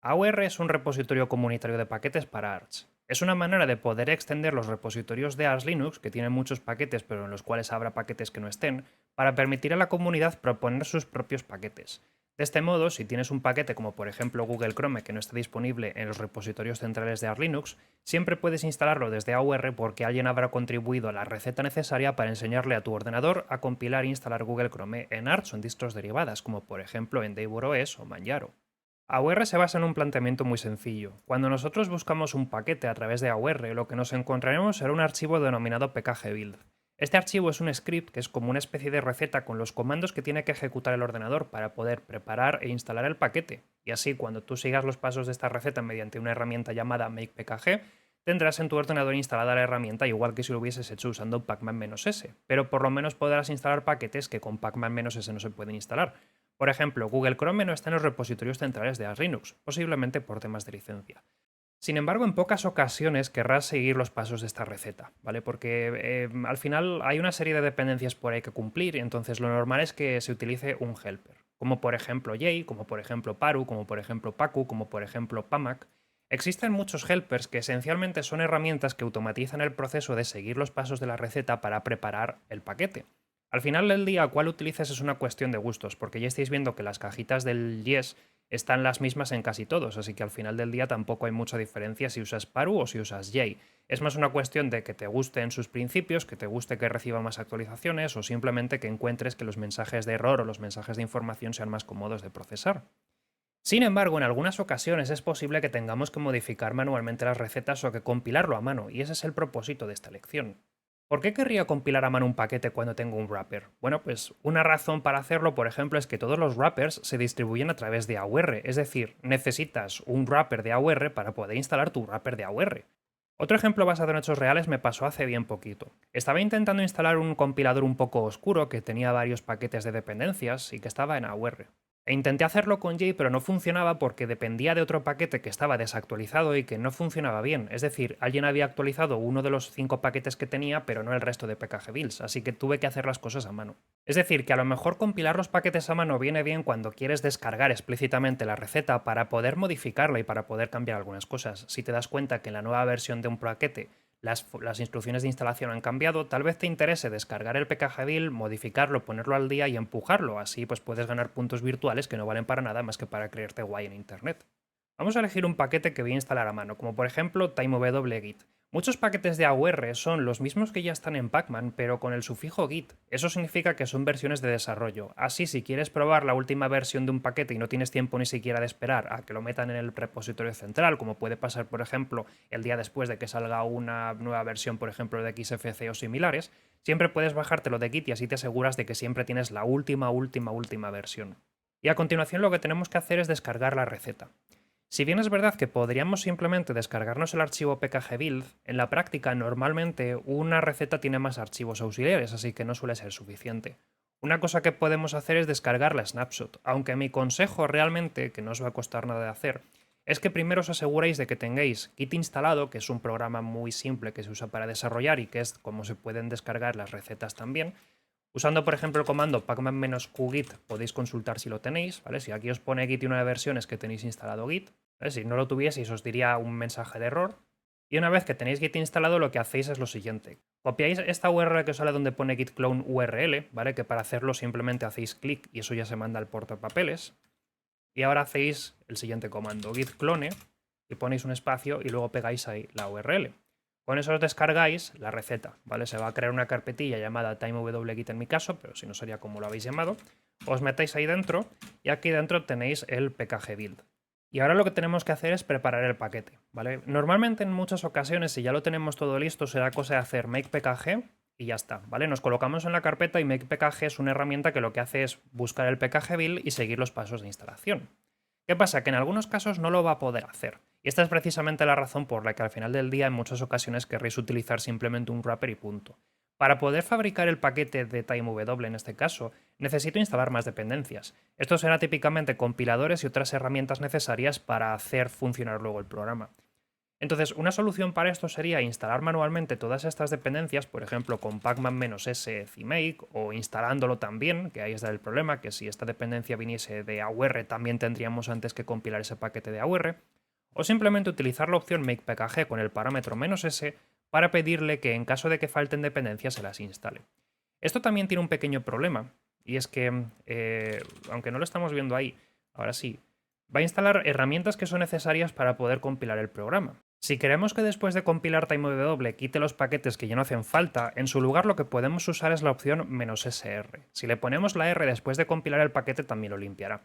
AUR es un repositorio comunitario de paquetes para Arch. Es una manera de poder extender los repositorios de Arch Linux, que tienen muchos paquetes pero en los cuales habrá paquetes que no estén, para permitir a la comunidad proponer sus propios paquetes. De este modo, si tienes un paquete como por ejemplo Google Chrome que no está disponible en los repositorios centrales de Arch Linux, siempre puedes instalarlo desde AUR porque alguien habrá contribuido a la receta necesaria para enseñarle a tu ordenador a compilar e instalar Google Chrome en Arch o en distros derivadas, como por ejemplo en DebianOS o Manjaro. AUR se basa en un planteamiento muy sencillo. Cuando nosotros buscamos un paquete a través de AUR, lo que nos encontraremos será un archivo denominado pkgbuild. Este archivo es un script que es como una especie de receta con los comandos que tiene que ejecutar el ordenador para poder preparar e instalar el paquete. Y así, cuando tú sigas los pasos de esta receta mediante una herramienta llamada makepkg, tendrás en tu ordenador instalada la herramienta igual que si lo hubieses hecho usando pacman-s, pero por lo menos podrás instalar paquetes que con pacman-s no se pueden instalar. Por ejemplo, Google Chrome no está en los repositorios centrales de Arch Linux, posiblemente por temas de licencia. Sin embargo, en pocas ocasiones querrás seguir los pasos de esta receta, ¿vale? Porque al final hay una serie de dependencias por ahí que cumplir, y entonces lo normal es que se utilice un helper, como por ejemplo Yay, como por ejemplo Paru, como por ejemplo Pacu, como por ejemplo Pamac. Existen muchos helpers que esencialmente son herramientas que automatizan el proceso de seguir los pasos de la receta para preparar el paquete. Al final del día, cuál utilices es una cuestión de gustos, porque ya estáis viendo que las cajitas del Yes están las mismas en casi todos, así que al final del día tampoco hay mucha diferencia si usas Paru o si usas Yay. Es más una cuestión de que te guste en sus principios, que te guste que reciba más actualizaciones o simplemente que encuentres que los mensajes de error o los mensajes de información sean más cómodos de procesar. Sin embargo, en algunas ocasiones es posible que tengamos que modificar manualmente las recetas o que compilarlo a mano, y ese es el propósito de esta lección. ¿Por qué querría compilar a mano un paquete cuando tengo un wrapper? Bueno, pues una razón para hacerlo, por ejemplo, es que todos los wrappers se distribuyen a través de AUR, es decir, necesitas un wrapper de AUR para poder instalar tu wrapper de AUR. Otro ejemplo basado en hechos reales me pasó hace bien poquito. Estaba intentando instalar un compilador un poco oscuro que tenía varios paquetes de dependencias y que estaba en AUR. E intenté hacerlo con J, pero no funcionaba porque dependía de otro paquete que estaba desactualizado y que no funcionaba bien. Es decir, alguien había actualizado uno de los 5 paquetes que tenía, pero no el resto de pkgbuilds, así que tuve que hacer las cosas a mano. Es decir, que a lo mejor compilar los paquetes a mano viene bien cuando quieres descargar explícitamente la receta para poder modificarla y para poder cambiar algunas cosas. Si te das cuenta que en la nueva versión de un paquete las instrucciones de instalación han cambiado, tal vez te interese descargar el pkgbuild, modificarlo, ponerlo al día y empujarlo. Así pues puedes ganar puntos virtuales que no valen para nada más que para creerte guay en internet. Vamos a elegir un paquete que voy a instalar a mano, como por ejemplo timewgit. Muchos paquetes de AUR son los mismos que ya están en Pacman, pero con el sufijo git. Eso significa que son versiones de desarrollo. Así, si quieres probar la última versión de un paquete y no tienes tiempo ni siquiera de esperar a que lo metan en el repositorio central, como puede pasar, por ejemplo, el día después de que salga una nueva versión, por ejemplo, de XFCE o similares, siempre puedes bajártelo de Git y así te aseguras de que siempre tienes la última versión. Y a continuación lo que tenemos que hacer es descargar la receta. Si bien es verdad que podríamos simplemente descargarnos el archivo pkgbuild, en la práctica normalmente una receta tiene más archivos auxiliares, así que no suele ser suficiente. Una cosa que podemos hacer es descargar la snapshot, aunque mi consejo realmente, que no os va a costar nada de hacer, es que primero os aseguréis de que tengáis Git instalado, que es un programa muy simple que se usa para desarrollar y que es como se pueden descargar las recetas también. Usando, por ejemplo, el comando pacman-qgit podéis consultar si lo tenéis, ¿vale? Si aquí os pone Git y una de versiones que tenéis instalado Git, ¿vale? Si no lo tuvieseis os diría un mensaje de error. Y una vez que tenéis Git instalado, lo que hacéis es lo siguiente. Copiáis esta URL que os sale donde pone git clone URL, ¿vale? Que para hacerlo simplemente hacéis clic y eso ya se manda al portapapeles. Y ahora hacéis el siguiente comando, git clone, y ponéis un espacio y luego pegáis ahí la URL. Con eso os descargáis la receta, ¿vale? Se va a crear una carpetilla llamada timewgit en mi caso, pero si no sería como lo habéis llamado. Os metéis ahí dentro y aquí dentro tenéis el pkgbuild. Y ahora lo que tenemos que hacer es preparar el paquete, ¿vale? Normalmente en muchas ocasiones, si ya lo tenemos todo listo, será cosa de hacer makepkg y ya está, ¿vale? Nos colocamos en la carpeta y makepkg es una herramienta que lo que hace es buscar el pkgbuild y seguir los pasos de instalación. ¿Qué pasa? Que en algunos casos no lo va a poder hacer. Y esta es precisamente la razón por la que al final del día en muchas ocasiones querréis utilizar simplemente un wrapper y punto. Para poder fabricar el paquete de TimeW en este caso, necesito instalar más dependencias. Esto será típicamente compiladores y otras herramientas necesarias para hacer funcionar luego el programa. Entonces, una solución para esto sería instalar manualmente todas estas dependencias, por ejemplo, con pacman-s cmake o instalándolo también, que ahí está el problema, que si esta dependencia viniese de AUR también tendríamos antes que compilar ese paquete de AUR, o simplemente utilizar la opción makepkg con el parámetro "-s" para pedirle que en caso de que falten dependencias se las instale. Esto también tiene un pequeño problema, y es que, aunque no lo estamos viendo ahí, ahora sí, va a instalar herramientas que son necesarias para poder compilar el programa. Si queremos que después de compilar TimeW quite los paquetes que ya no hacen falta, en su lugar lo que podemos usar es la opción "-sr". Si le ponemos la R después de compilar el paquete también lo limpiará.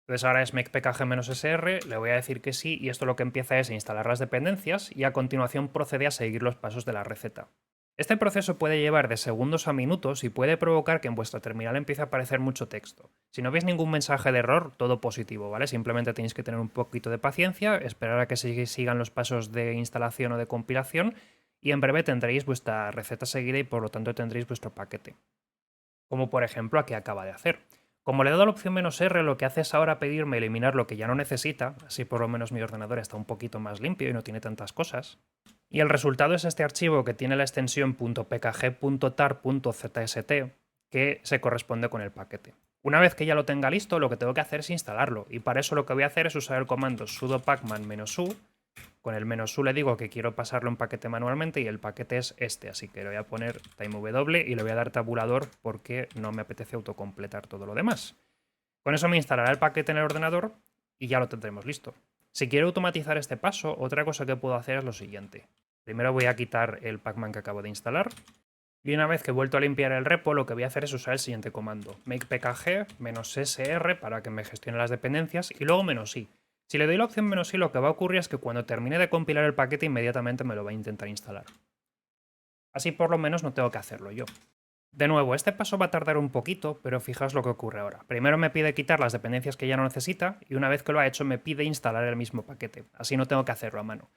Entonces ahora es makepkg-sr, le voy a decir que sí y esto lo que empieza es a instalar las dependencias y a continuación procede a seguir los pasos de la receta. Este proceso puede llevar de segundos a minutos y puede provocar que en vuestra terminal empiece a aparecer mucho texto. Si no veis ningún mensaje de error, todo positivo, ¿vale? Simplemente tenéis que tener un poquito de paciencia, esperar a que se sigan los pasos de instalación o de compilación y en breve tendréis vuestra receta seguida y por lo tanto tendréis vuestro paquete. Como por ejemplo aquí acaba de hacer. Como le he dado la opción "-r", lo que hace es ahora pedirme eliminar lo que ya no necesita, así por lo menos mi ordenador está un poquito más limpio y no tiene tantas cosas. Y el resultado es este archivo que tiene la extensión .pkg.tar.zst, que se corresponde con el paquete. Una vez que ya lo tenga listo, lo que tengo que hacer es instalarlo, y para eso lo que voy a hacer es usar el comando sudo pacman-u. Con el "-u" le digo que quiero pasarle un paquete manualmente y el paquete es este, así que le voy a poner timew y le voy a dar tabulador porque no me apetece autocompletar todo lo demás. Con eso me instalará el paquete en el ordenador y ya lo tendremos listo. Si quiero automatizar este paso, otra cosa que puedo hacer es lo siguiente. Primero voy a quitar el pacman que acabo de instalar. Y una vez que he vuelto a limpiar el repo, lo que voy a hacer es usar el siguiente comando. makepkg-sr para que me gestione las dependencias y luego "-i". Si le doy la opción "-i", lo que va a ocurrir es que cuando termine de compilar el paquete inmediatamente me lo va a intentar instalar. Así por lo menos no tengo que hacerlo yo. De nuevo, este paso va a tardar un poquito, pero fijaos lo que ocurre ahora. Primero me pide quitar las dependencias que ya no necesita y una vez que lo ha hecho me pide instalar el mismo paquete. Así no tengo que hacerlo a mano.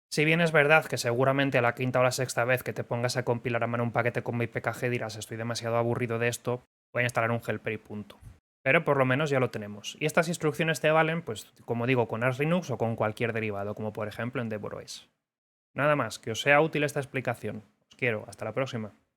Si bien es verdad que seguramente a la quinta o la sexta vez que te pongas a compilar a mano un paquete con makepkg dirás estoy demasiado aburrido de esto, voy a instalar un helper y punto. Pero por lo menos ya lo tenemos. Y estas instrucciones te valen, pues como digo, con Arch Linux o con cualquier derivado, como por ejemplo en DeborOS. Nada más, que os sea útil esta explicación. Os quiero, hasta la próxima.